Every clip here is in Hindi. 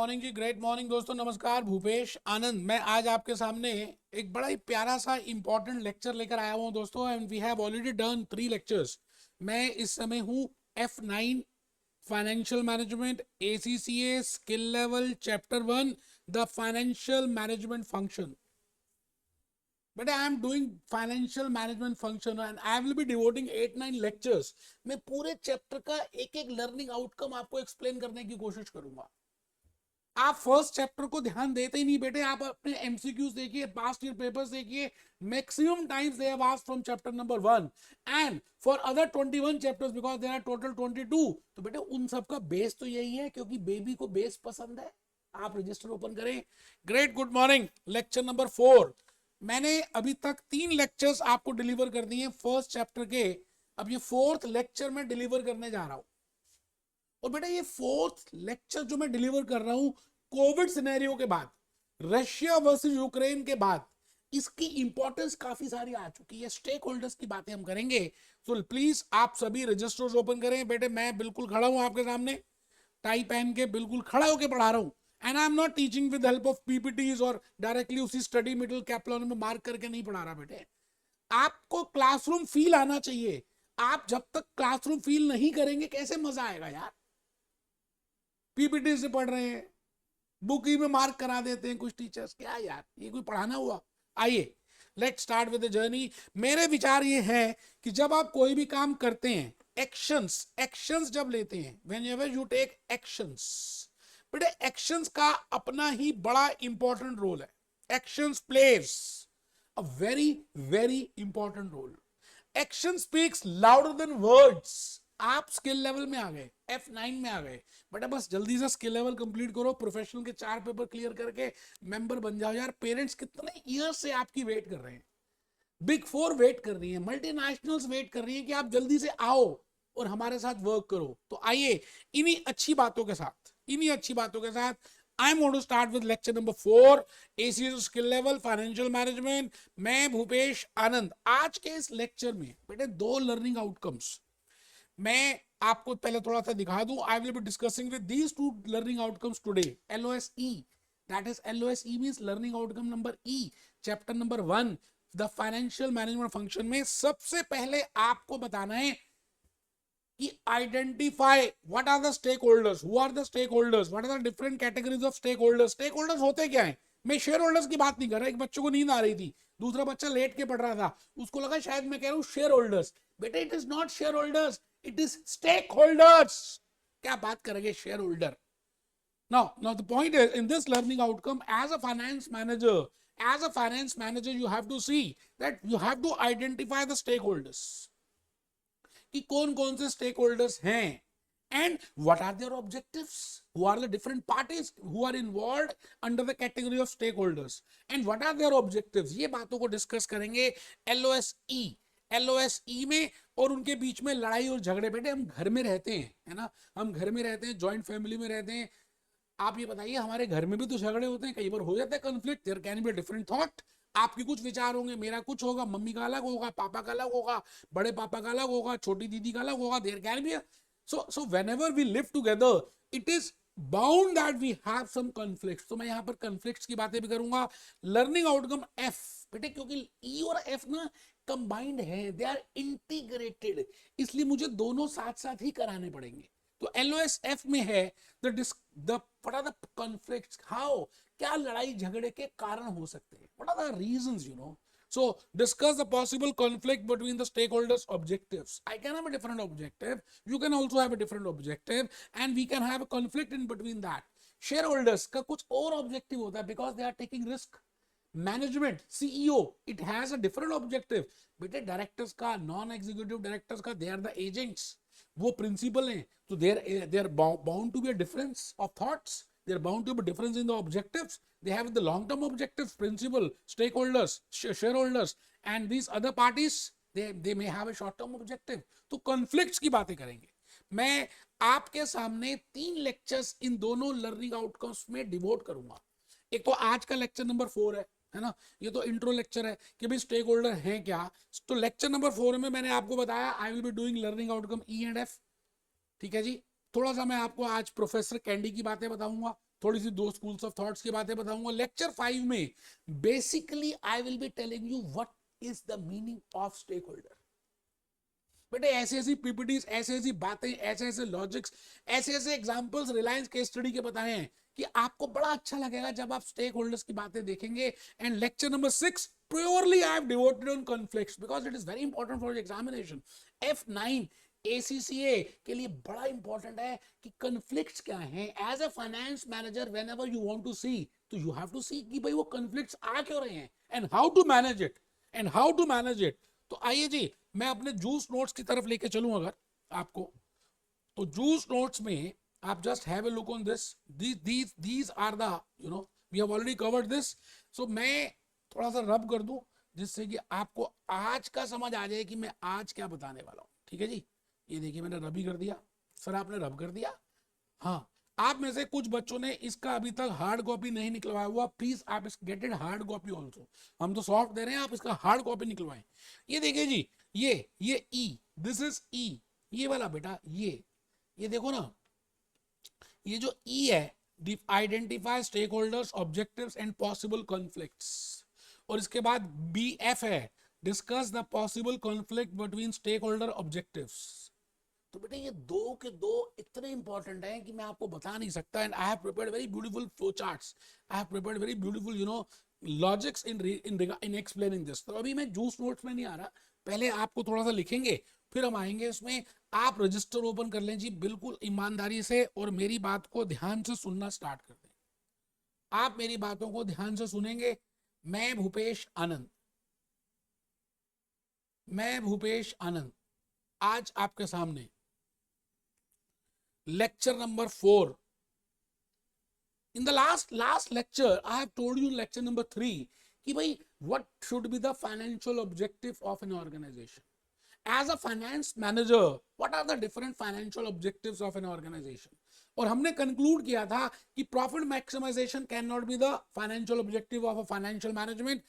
मॉर्निंग जी, ग्रेट मॉर्निंग दोस्तों। नमस्कार, भूपेश आनंद मैं आज आपके सामने एक बड़ा ही प्यारा सा इंपॉर्टेंट लेक्चर लेकर आया हूँ दोस्तों। And we have already done 3 lectures. मैं इस समय हूँ F9 financial management ACCA skill level chapter 1 the financial management function. But I am doing financial management function and I will be devoting 8-9 lectures. मैं पूरे चैप्टर का एक एक लर्निंग आउटकम आपको एक्सप्लेन करने की कोशिश करूंगा। आप फर्स्ट चैप्टर को ध्यान देते ही नहीं बेटे। आप अपने एमसीक्यूज देखिए, पास्ट ईयर पेपर्स देखिए। Maximum times they have asked from chapter number 1 and for other 21 chapters because there are total 22। तो बेटे उन सब का बेस तो यही है, क्योंकि बेबी को बेस पसंद है। आप रजिस्टर ओपन करें। Great, good morning. Lecture number 4 मैंने अभी तक 3 लेक्चर्स आपको डिलीवर कर दिए फर्स्ट चैप्टर के। अब ये 4th लेक्चर में डिलीवर करने जा रहा हूं। और बेटा ये 4th लेक्चर जो मैं डिलीवर कर रहा हूं कोविड सिनेरियो के बाद, रशिया वर्सेस यूक्रेन के बाद, इसकी इंपॉर्टेंस काफी सारी आ चुकी है। स्टेक होल्डर्स की बातें हम करेंगे। तो प्लीज आप सभी रजिस्टर्स ओपन करें। बेटे मैं बिल्कुल खड़ा हूं आपके सामने, टाई पहन के बिल्कुल खड़ा होकर पढ़ा रहा हूं। And I am not teaching with help of PPTs और डायरेक्टली उसी स्टडी मिडल कैप्लॉन में मार्क करके नहीं पढ़ा रहा। बेटे आपको क्लासरूम फील आना चाहिए। आप जब तक क्लासरूम फील नहीं करेंगे कैसे मजा आएगा यार। पीपीटी से पढ़ रहे हैं, बुक ही में मार्क करा देते हैं कुछ टीचर्स। क्या यार, ये कोई पढ़ाना हुआ? आइए let's start with the journey. मेरे विचार ये है कि जब आप कोई भी काम करते हैं, एक्शंस एक्शंस जब लेते हैं, व्हेनेवर यू टेक एक्शंस, बेटे एक्शंस का अपना ही बड़ा इंपॉर्टेंट रोल है। Actions place a very very important role. Action speaks louder than words. आप स्किल लेवल में आ गए, F9 में आ गए। बेटा बस जल्दी से स्किल लेवल कंप्लीट करो, प्रोफेशनल के 4 पेपर क्लियर करके मेंबर बन जाओ। यार पेरेंट्स कितने ईयर से आपकी वेट कर रहे हैं। बिग 4 वेट कर रही है, मल्टीनेशनल्स वेट कर रही है कि आप जल्दी से आओ और हमारे साथ वर्क करो। तो आइए इन्हीं अच्छी बातों के साथ I am going to start with lecture number 4 ACCA skill level financial management. मैं भूपेश आनंद। आज के इस लेक्चर में बेटे 2 लर्निंग आउटकम्स मैं आपको पहले थोड़ा सा दिखा दूं। I will be discussing with these 2 learning outcomes today. LOSE, that is LOSE means learning outcome number E, chapter number 1 the financial management function में। सबसे पहले आपको बताना है कि identify what are the stakeholders, who are the stakeholders, what are the different categories of stakeholders. Stakeholders होते क्या है? मैं शेयर होल्डर्स की बात नहीं कर रहा। एक बच्चे को नींद आ रही थी, दूसरा बच्चा लेट के पढ़ रहा था, उसको लगा शायद मैं कह रहा हूं शेयर होल्डर्स। बेटे it is not shareholders, it is stakeholders. क्या बात करेंगे shareholder? Now the point is, in this learning outcome, as a finance manager, you have to see that you have to identify the stakeholders. कि कौन कौन से स्टेक होल्डर्स हैं and what are their objectives, who are the different parties who are involved under the category of stakeholders and what are their objectives। ये बातों को डिस्कस करेंगे LOSE में। और उनके बीच में लड़ाई और झगड़े, बेटे हम घर में रहते हैं, है ना, हम घर में रहते हैं, जॉइंट फैमिली में रहते हैं। आप ये बताइए, हमारे घर में भी तो झगड़े होते हैं, कई बार हो जाता है conflict. There can be different thought. आपके कुछ विचार होंगे, मेरा कुछ होगा, मम्मी का अलग होगा, पापा का अलग होगा, बड़े पापा का अलग होगा, छोटी दीदी का अलग होगा। There can be so whenever we live together it is bound that we have some conflicts। तो मैं यहाँ पर conflicts की बातें भी करूंगा। लर्निंग आउटकम F, बेटे क्योंकि E और F ना कंबाइंड है, दे आर इंटीग्रेटेड, इसलिए मुझे दोनों साथ साथ ही कराने पड़ेंगे। तो LOSF में है what are the conflicts, how, क्या लड़ाई झगड़े के कारण हो सकते हैं, what are the reasons, you know। So discuss the possible conflict between the stakeholders objectives। I can have a different objective, you can also have a different objective and we can have a conflict in between that। shareholders का कुछ और objective होता है because they are taking risk। Management CEO it has a different objective। बेटे डायरेक्टर्स का, नॉन एग्जीक्यूटिव डायरेक्टर्स का, दे आर द एजेंट्स, वो प्रिंसिपल हैं। तो there bound to be a difference of thoughts, there bound to be difference in the objectives. They have the long term objectives, principal, stakeholders, shareholders and these other parties they may have a short term objective. तो कॉन्फ्लिक्ट्स की बातें करेंगे। मैं आपके सामने 3 लेक्चर्स इन दोनों लर्निंग आउटकम्स में डिवोट करूंगा। एक तो आज का लेक्चर नंबर 4 है ना, ये तो इंट्रो लेक्चर है कि भाई स्टेक होल्डर है क्या। तो लेक्चर नंबर 4 में मैंने आपको बताया आई will be doing learning outcome E and F। ठीक है जी। थोड़ा सा मैं आपको आज प्रोफेसर कैंडी की बातें बताऊंगा, थोड़ी सी दो स्कूल्स ऑफ थॉट्स की बातें बताऊंगा। लेक्चर 5 में basically I will be telling you what is the meaning of stakeholder. बेटे ऐसी ऐसी पीपीटीज, ऐसी ऐसी बातें, ऐसे ऐसे लॉजिक्स, ऐसे ऐसे एग्जांपल्स रिलायंस केस स्टडी के बताए हैं कि आपको बड़ा अच्छा लगेगा जब आप स्टेक होल्डर्स की बातें देखेंगे। And lecture number 6 purely I have devoted on conflicts because it is very important for examination. F9 ACCA के लिए बड़ा इंपॉर्टेंट है कि कॉन्फ्लिक्ट्स क्या हैं। As a finance manager whenever you want to see, तो यू हैव टू सी कि भाई वो कॉन्फ्लिक्ट्स आ क्यों रहे हैं and how to manage it, and how to manage it. तो आइए जी मैं अपने जूस नोट्स की तरफ लेके चलूं अगर आपको, तो जूस नोट्स में आप just have a look on this, these are the you know we have already covered this. So मैं थोड़ा सा रब कर दूं जिससे कि आपको आज का समझ आ जाए कि मैं आज क्या बताने वाला हूं। ठीक है जी, ये देखिए मैंने रब ही कर दिया। सर आपने रब कर दिया? हाँ, आप में से कुछ बच्चों ने इसका अभी तक हार्ड कॉपी नहीं निकलवाया हुआ, प्लीज आप get it hard copy also. हम तो सॉफ्ट दे रहे हैं, आप इसका हार्ड कॉपी निकलवाएं। ये देखिए जी, ये ई, दिस इज ई, ये वाला बेटा, ये देखो ना, ये जो ई है identify stakeholders objectives and possible conflicts, और इसके बाद बी एफ है discuss the possible conflict between stakeholder objectives. तो बेटे ये दो के दो इतने इंपॉर्टेंट हैं कि मैं आपको बता नहीं सकता। And I have prepared very beautiful flow charts, I have prepared very beautiful you know logics in explaining this. तो अभी मैं जूस नोट्स में नहीं आ रहा, पहले आपको थोड़ा सा लिखेंगे फिर हम आएंगे इसमें। आप रजिस्टर ओपन कर लें जी बिल्कुल ईमानदारी से और मेरी बात को ध्यान से सुनना स्टार्ट कर दें। आप मेरी बातों को ध्यान से सुनेंगे। मैं भूपेश आनंद, आज आपके सामने lecture number 4. In the last lecture I have told you in lecture number 3 कि भाई what should be the financial objective of an organization. As a finance manager, what are the different financial objectives of an organization? और हमने conclude किया था कि profit maximization cannot be the financial objective of a financial management,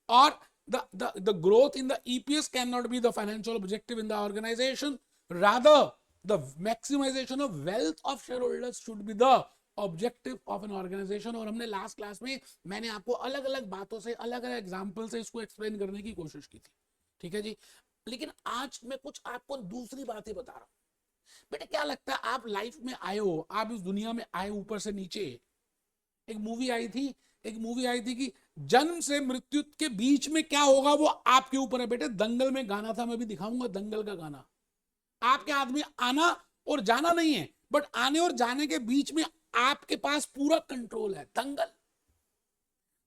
or the growth in the EPS cannot be the financial objective in the organization. Rather, the maximization of wealth of shareholders should be the objective of an organization. और हमने लास्ट क्लास में मैंने आपको अलग अलग बातों से, अलग अलग एग्जाम्पल से इसको एक्सप्लेन करने की कोशिश की थी। ठीक है जी, लेकिन आज मैं कुछ आपको दूसरी बातें बता रहा हूं। बेटे क्या लगता है आप लाइफ में आए हो, आप इस दुनिया में आए ऊपर से नीचे। एक मूवी आई थी कि जन्म से मृत्यु के बीच में क्या होगा वो आपके ऊपर है। बेटे दंगल में गाना था, मैं भी दिखाऊंगा दंगल का गाना। आपके हाथ में आना और जाना नहीं है, बट आने और जाने के बीच में आपके पास पूरा कंट्रोल है। दंगल।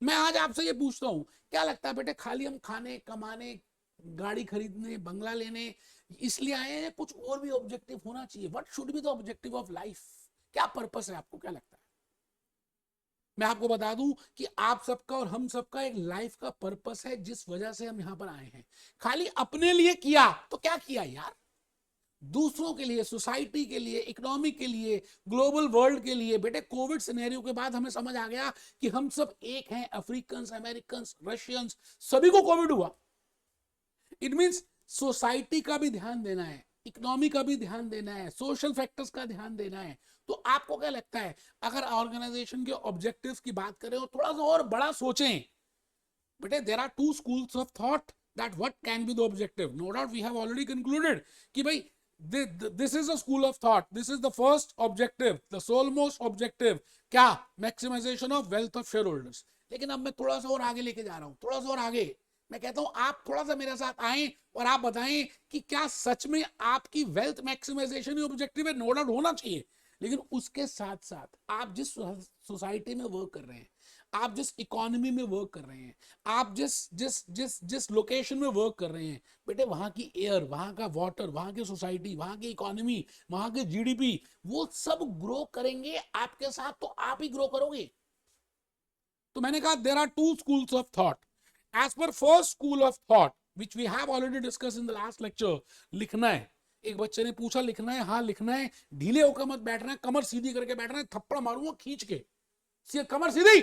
मैं आज आपसे ये पूछता हूं, क्या लगता है बेटे खाली हम खाने, कमाने, गाड़ी खरीदने, बंगला लेने इसलिए आए हैं? कुछ और भी ऑब्जेक्टिव होना चाहिए। What should be the objective of life? क्या पर्पस है आपको, क्या लगता है? मैं आपको बता दूं कि आप सबका और हम सबका एक लाइफ का पर्पस है जिस वजह से हम यहां पर आए हैं। खाली अपने लिए किया तो क्या किया यार, दूसरों के लिए, सोसाइटी के लिए, इकोनॉमी के लिए, ग्लोबल वर्ल्ड के लिए। बेटे कोविड सिनेरियो के बाद हमें समझ आ गया कि हम सब एक हैं, अफ्रीकन, अमेरिकन, रशियंस, सभी को कोविड हुआ। इट मींस सोसाइटी का भी ध्यान देना है, इकोनॉमी का भी ध्यान देना है, सोशल फैक्टर्स का ध्यान देना है। तो आपको क्या लगता है अगर ऑर्गेनाइजेशन के ऑब्जेक्टिव्स की बात करें और थोड़ा सा और बड़ा सोचें, बेटे there are two schools of thought that what can be the objective. No doubt we have already concluded कि भाई this is a school of thought. This is the first objective, the sole most objective, क्या? Maximization of wealth of shareholders. लेकिन अब मैं थोड़ा सा और आगे लेके जा रहा हूं, थोड़ा सा और आगे। मैं कहता हूं आप थोड़ा सा मेरे साथ आए और आप बताएं कि क्या सच में आपकी वेल्थ मैक्सिमाइजेशन ही ऑब्जेक्टिव है? नो डाउट होना चाहिए, लेकिन उसके साथ साथ आप जिस सोसाइटी में वर्क कर रहे हैं, आप जिस इकोनॉमी में वर्क कर रहे हैं, आप जिस जिस जिस जिस लोकेशन में वर्क कर रहे हैं, बेटे वहां की एयर, वहां का वाटर, वहां की सोसाइटी, वहां की इकोनॉमी, वहां के जीडीपी, वो सब ग्रो करेंगे आपके साथ, तो आप ही ग्रो करोगे। तो मैंने कहा there are two schools of thought. As per first school of thought which we have already discuss in the last lecture, लिखना है। एक बच्चे ने पूछा लिखना है? हाँ लिखना है। ढीले होकर मत बैठना है, कमर सीधी करके बैठना है, थप्पड़ मारूंगा खींच के, कमर सीधी।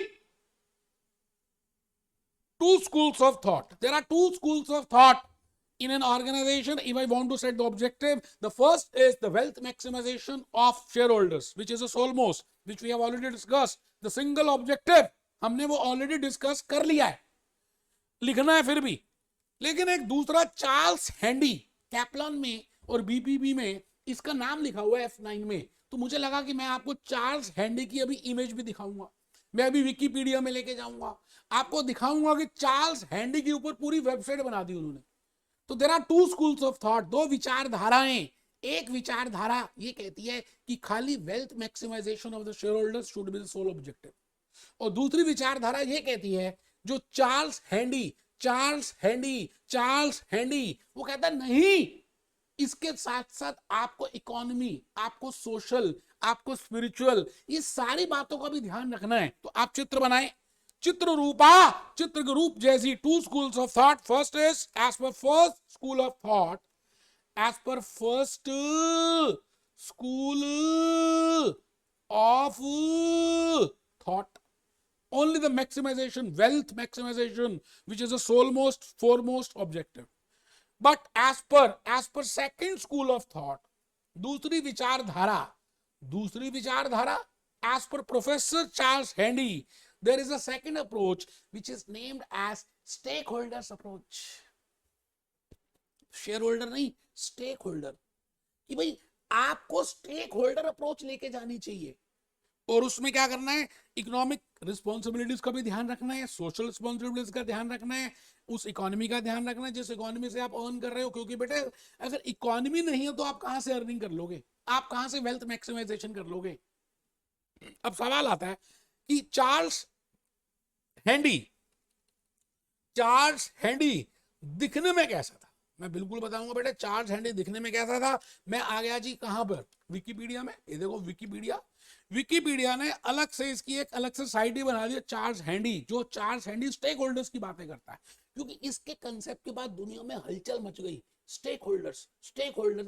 Two schools of thought. There are two schools of thought in an organization. If I want to set the objective, the first is the wealth maximization of shareholders, which is a sole most, which we have already discussed. The single objective हमने वो ऑलरेडी डिस्कस कर लिया है, लिखना है फिर भी। लेकिन एक दूसरा चार्ल्स हैंडी कैप्लान में और बीपीबी में इसका नाम लिखा हुआ है F9 में, तो मुझे लगा कि मैं आपको चार्ल्स हैंडी की अभी इमेज भी दिखाऊंगा। मैं अभी विकिपीडिया में लेके जाऊंगा, आपको दिखाऊंगा कि चार्ल्स हैंडी के ऊपर पूरी वेबसाइट बना दी उन्होंने। तो there are two schools of thought, दो विचारधाराएं। एक विचारधारा ये कहती है कि खाली wealth maximization of the shareholders should be the sole objective, और दूसरी विचारधारा ये कहती है जो चार्ल्स हैंडी वो कहता है नहीं, इसके साथ साथ आपको इकोनॉमी, आपको सोशल, आपको स्पिरिचुअल, ये सारी बातों का भी ध्यान रखना है। तो आप चित्र बनाए, चित्र के रूप जैसी two schools of thought. First is as per first school of thought, as per first school of thought, only the maximization, wealth maximization, which is the soulmost, foremost objective. But as per second school of thought, दूसरी विचारधारा, as per Professor Charles Handy, there is a second approach which is named as stakeholders approach. Share holder नहीं, स्टेक होल्डर, कि भाई आपको स्टेक होल्डर अप्रोच लेके जानी चाहिए, और उसमें क्या करना है, इकोनॉमिक रिस्पॉन्सिबिलिटीज का भी ध्यान रखना है, सोशल रिस्पॉन्सिबिलिटीज का ध्यान रखना है, उस इकोनॉमी का ध्यान रखना है जिस इकोनॉमी से आप अर्न कर रहे हो। क्योंकि बेटे अगर इकोनॉमी नहीं है तो आप कहां से अर्निंग कर लोगे, आप कहां से वेल्थ मैक्सिमाइजेशन कर लोगे। अब सवाल आता है कि चार्ल्स हैंडी दिखने में कैसा था। मैं बिल्कुल बताऊंगा बेटे, चार्ल्स हैंडी दिखने में कैसा था। मैं आ गया जी कहां पर, विकिपीडिया में। ये देखो विकिपीडिया ने अलग से इसकी एक अलग से साइट ही बना दी, चार्ल्स हैंडी, जो चार्ल्स हैंडी स्टेक होल्डर्स की बातें करता है। क्योंकि इसके कंसेप्ट के बाद दुनिया में हलचल मच गई। स्टेक होल्डर्स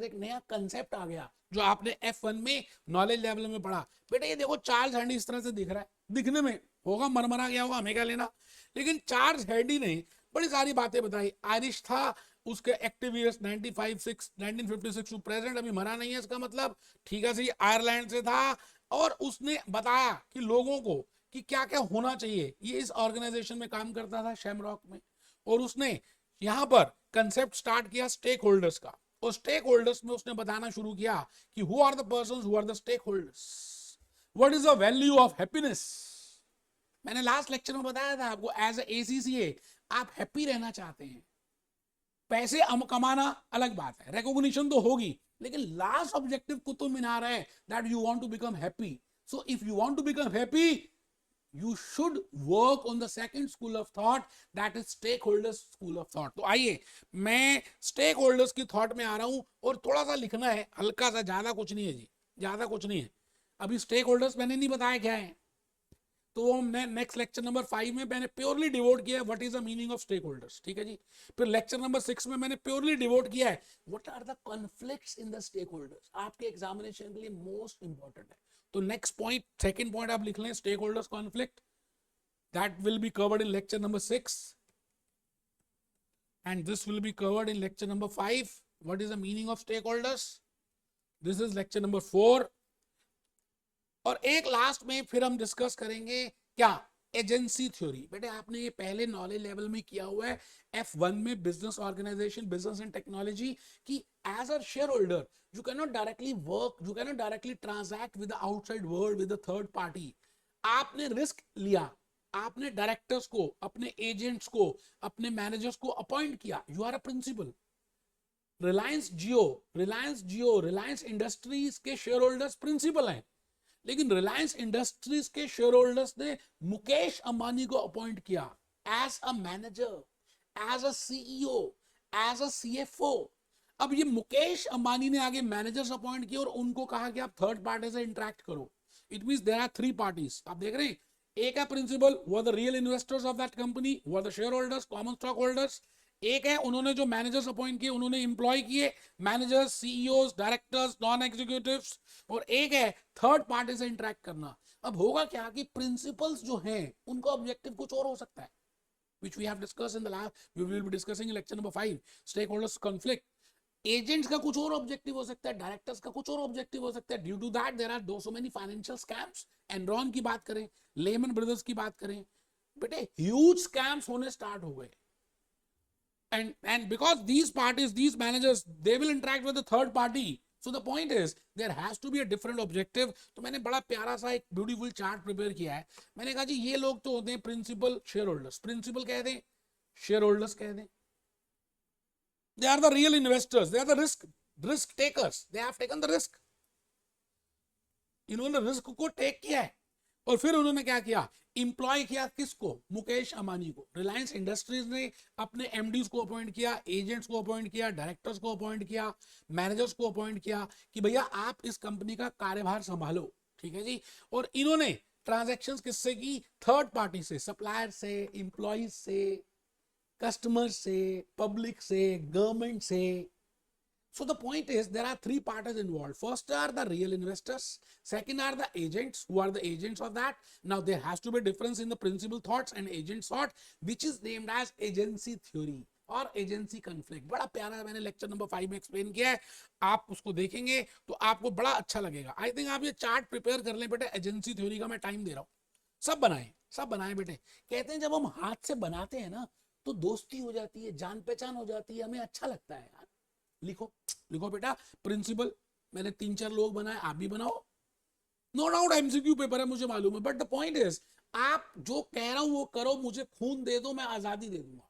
एक नया कंसेप्ट आ गया जो आपने F1 में नॉलेज लेवल में पढ़ा। बेटा ये देखो चार्ल्स हैंडी इस तरह से दिख रहा है, दिखने में होगा मरमरा गया होगा, हमें क्या लेना। लेकिन चार्ल्स हैंडी ने बड़ी सारी बातें बताई। आयरिश था, उसके एक्टिव ईयर्स 1956 टू प्रेजेंट, अभी मरा नहीं है इसका मतलब, ठीक है सही, आयरलैंड से था। और उसने बताया कि लोगों को कि क्या क्या होना चाहिए। ये इस ऑर्गेनाइजेशन में काम करता था, शैमरॉक में, और उसने यहां पर कंसेप्ट स्टार्ट किया स्टेक होल्डर्स का। और स्टेक होल्डर्स में उसने बताना शुरू किया कि who are the persons who are the stakeholders, what is the value of happiness. मैंने लास्ट लेक्चर में बताया था आपको, एज ए ACCA आप हैप्पी रहना चाहते हैं, पैसे कमाना अलग बात है, रिकॉग्निशन तो होगी, लेकिन लास्ट ऑब्जेक्टिव कुतुब मीनार है, that you want to become happy. So if you want to become happy, you should work on the second school of thought, that is stakeholders school of thought. तो आइए मैं स्टेक होल्डर्स की थॉट में आ रहा हूं, और थोड़ा सा लिखना है, हल्का सा, ज्यादा कुछ नहीं है जी, ज्यादा कुछ नहीं है। अभी स्टेक होल्डर्स मैंने नहीं बताया क्या है, तो वो नेक्स्ट लेक्चर नंबर 5 में मैंने प्योरली डिवोट किया है what is the meaning of stakeholders, ठीक है जी। फिर लेक्चर नंबर 6 में मैंने प्योरली डिवोट किया है what are the conflicts in the stakeholders, आपके एग्जामिनेशन के लिए मोस्ट इंपॉर्टेंट है। तो नेक्स्ट पॉइंट, सेकंड पॉइंट आप लिख लें, stakeholders conflict, that will be covered in lecture number 6 and this will be covered in lecture number 5, what is the meaning of stakeholders, this is lecture number 4। और एक लास्ट में फिर हम डिस्कस करेंगे क्या, एजेंसी थ्योरी। बेटे आपने ये पहले नॉलेज लेवल में किया हुआ है F1 में, business organisation, business and technology, कि as a shareholder you can not directly work, you can not directly transact with the outside world, with the third party. आपने रिस्क लिया, आपने डायरेक्टर्स को, अपने एजेंट्स को, अपने मैनेजर्स को अपॉइंट किया, you are a principal. Reliance Jio, Reliance Industries के शेयर होल्डर्स प्रिंसिपल हैं, लेकिन रिलायंस इंडस्ट्रीज के शेयर होल्डर्स ने मुकेश अंबानी को अपॉइंट किया as a manager, as a CEO, as a CFO। अब ये मुकेश अंबानी ने आगे मैनेजर्स अपॉइंट किए और उनको कहा कि आप थर्ड पार्टी से इंटरेक्ट करो। It means there are 3 parties, आप देख रहे हैं, एक है प्रिंसिपल, वो the real investors of that company, वो the shareholders, common stockholders. एक है उन्होंने जो मैनेजर्स अपॉइंट किए, उन्होंने एम्प्लॉय किए, managers, CEOs, directors, non executives. और एक है थर्ड पार्टी से इंटरेक्ट करना। अब होगा क्या कि प्रिंसिपल्स जो हैं उनका ऑब्जेक्टिव कुछ और हो सकता है, which we have discussed in the last, we will be discussing in lecture number 5, stakeholders conflict। Agents का कुछ और ऑब्जेक्टिव हो सकता है, डायरेक्टर्स का कुछ और ऑब्जेक्टिव हो सकता है. Due to that there are so many financial scams. Enron की बात करें, लेमन ब्रदर्स की बात करें, बेटे ह्यूज स्कैम्स होने स्टार्ट हो गए. And because these parties, these managers, they will interact with the third party. So the point is there has to be a different objective. तो मैंने बड़ा प्यारा सा एक ब्यूटीफुल चार्ट प्रिपेयर किया है. मैंने कहा जी ये लोग तो होते हैं प्रिंसिपल शेयर होल्डर्स. प्रिंसिपल कह दें, शेयर होल्डर्स कह दें. They are the real investors. They are the risk takers. They have taken the risk. इन्होंने रिस्क को टेक किया है. और फिर उन्होंने क्या किया, इंप्लॉय किया किसको, मुकेश अंबानी को. रिलायंस इंडस्ट्रीज ने अपने एमडीज को अपॉइंट किया, एजेंट्स को अपॉइंट किया, डायरेक्टर्स को अपॉइंट किया, मैनेजर्स को अपॉइंट किया कि भैया आप इस कंपनी का कार्यभार संभालो. ठीक है जी. और इन्होंने ट्रांजैक्शंस किससे की, थर्ड पार्टी से, सप्लायर से, इंप्लॉइज से, कस्टमर से, पब्लिक से, गवर्नमेंट से. So the point is there are three parties involved. First are the real investors. Second are the agents who are the agents of that. Now there has to be a difference in the principal thoughts and agent thought, which is named as agency theory और agency conflict. बड़ा प्यारा मैंने लेक्चर नंबर 5 में एक्सप्लेन किया है. आप उसको देखेंगे तो आपको बड़ा अच्छा लगेगा. आई थिंक आप ये चार्ट प्रिपेयर कर लें बेटे. एजेंसी थ्योरी का मैं टाइम दे रहा हूँ. सब बनाए बेटे. कहते हैं जब हम हाथ से बनाते हैं ना तो दोस्ती हो जाती है, जान पहचान हो जाती है, हमें अच्छा लगता है यार. लिखो लिखो बेटा. प्रिंसिपल मैंने 3-4 लोग बनाए, आप भी बनाओ. नो डाउट एमसीक्यू पेपर है, मुझे मालूम है, बट द पॉइंट इज आप जो कह रहा हूं वो करो. मुझे खून दे दो, मैं आजादी दे दूंगा.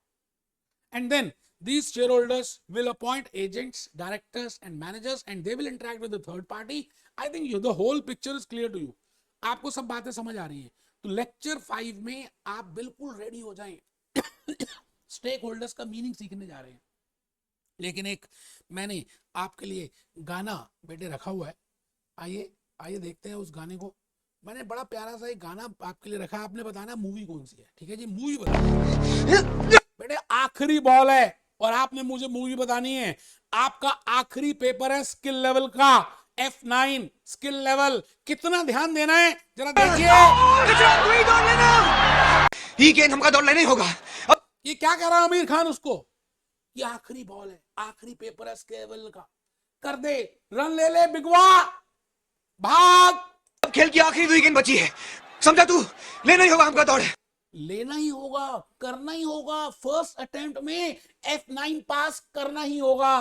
And then these shareholders will appoint agents, directors and managers and they will interact with the third party. I think the whole picture is clear to you. आपको सब बातें समझ आ रही हैं. तो लेक्चर 5 में आप बिल्कुल रेडी हो जाएं. स्टेक होल्डर्स का मीनिंग सीखने जा रहे हैं. लेकिन एक मैंने आपके लिए गाना बेटे रखा हुआ है. आइए आइए देखते हैं उस गाने को. मैंने बड़ा प्यारा सा एक गाना आपके लिए रखा है. आपने बताना मूवी कौन सी है. ठीक है जी, मूवी बताना बेटे. आखिरी बॉल है और आपने मुझे मूवी बतानी है. आपका आखिरी पेपर है स्किल लेवल का, F9 स्किल लेवल. कितना ध्यान देना है जरा देखिए. हमका दौड़ लेना ही होगा. ये क्या कह रहा है आमिर खान उसको. ये आखिरी बॉल है, आखिरी पेपर है स्किल लेवल का. कर दे, रन ले ले बिगवा, भाग. अब खेल की आखिरी वीकेंड बची है, समझा तू. लेना ही होगा हमका दौड़. लेना ही होगा, करना ही होगा. फर्स्ट अटेम्प्ट में F9 पास करना ही होगा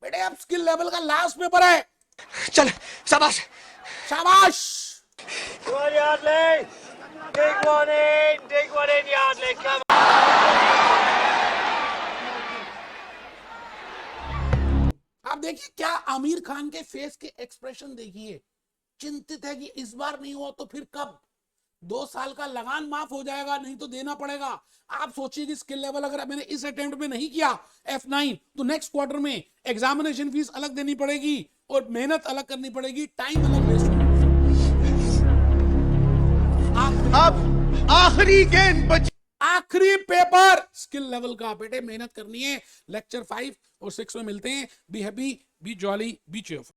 बेटे. अब स्किल लेवल का लास्ट पेपर है. चल शाबाश शाबाश. Take one in, Yardley, come on. आप देखिए क्या आमिर खान के फेस के एक्सप्रेशन देखिए. चिंतित है कि इस बार नहीं हुआ तो फिर कब. 2 साल का लगान माफ हो जाएगा, नहीं तो देना पड़ेगा. आप सोचिए कि स्किल लेवल अगर मैंने इस अटेम्प्ट में नहीं किया F9 तो नेक्स्ट क्वार्टर में एग्जामिनेशन फीस अलग देनी पड़ेगी और मेहनत अलग करनी पड़ेगी, टाइम अलग वेस्ट होगा. अब आखिरी गेंद बची, आखिरी पेपर स्किल लेवल का बेटे. मेहनत करनी है. लेक्चर 5 और 6 में मिलते हैं. Be happy, be jolly, be cheerful.